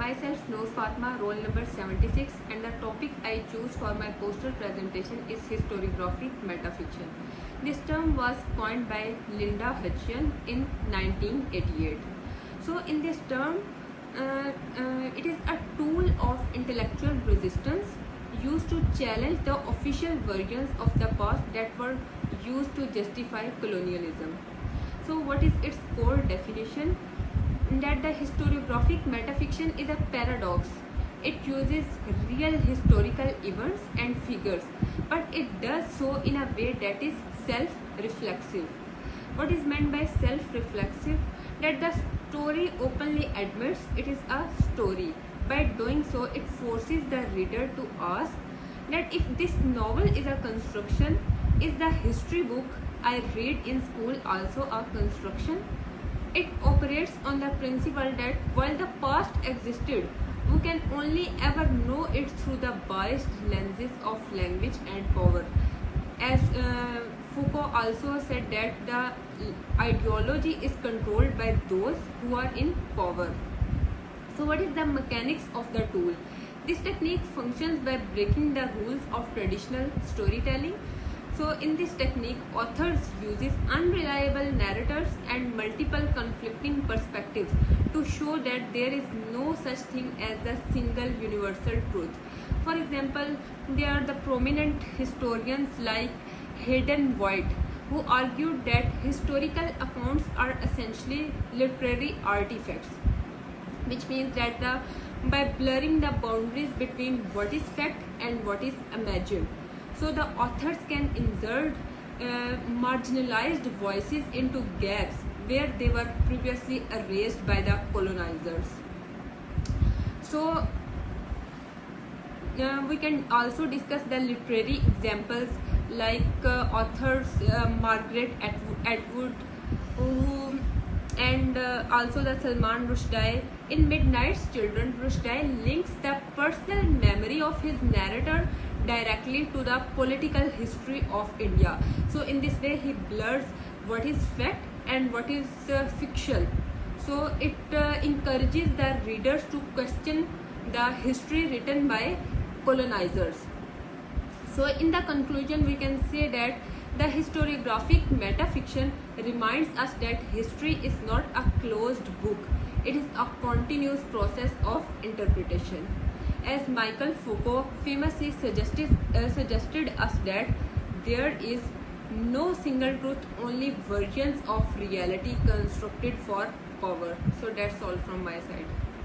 myself Noor Fatima, roll number 76, and the topic I choose for my poster presentation is historiographic metafiction. This term was coined by Linda Hutcheon in 1988. So in this term, it is a tool of intellectual resistance used to challenge the official versions of the past that were used to justify colonialism. So what is its core definition? That the historiographic metafiction is a paradox. It uses real historical events and figures, but it does so in a way that is self-reflexive. What is meant by self-reflexive? That the story openly admits it is a story. By doing so, it forces the reader to ask that if this novel is a construction, is the history book I read in school also a construction? It operates on the principle that while the past existed, we can only ever know it through the biased lenses of language and power. As Foucault also said that the ideology is controlled by those who are in power. So what is the mechanics of the tool? This technique functions by breaking the rules of traditional storytelling. So in this technique, authors uses unreliable narrators and multiple conflicting perspectives to show that there is no such thing as a single universal truth. For example, there are the prominent historians like Hayden White, who argued that historical accounts are essentially literary artifacts, which means that by blurring the boundaries between what is fact and what is imagined, so the authors can insert marginalized voices into gaps where they were previously erased by the colonizers. So we can also discuss the literary examples like authors Margaret Atwood, and also the Salman Rushdie. In Midnight's Children, Rushdie links the personal memory of his narrator directly to the political history of India. So in this way he blurs what is fact and what is fiction. So it encourages the readers to question the history written by colonizers. So in the conclusion, we can say that the historiographic metafiction reminds us that history is not a closed book. It is a continuous process of interpretation. As Michael Foucault famously suggested us that there is no single truth, only versions of reality constructed for power. So that's all from my side.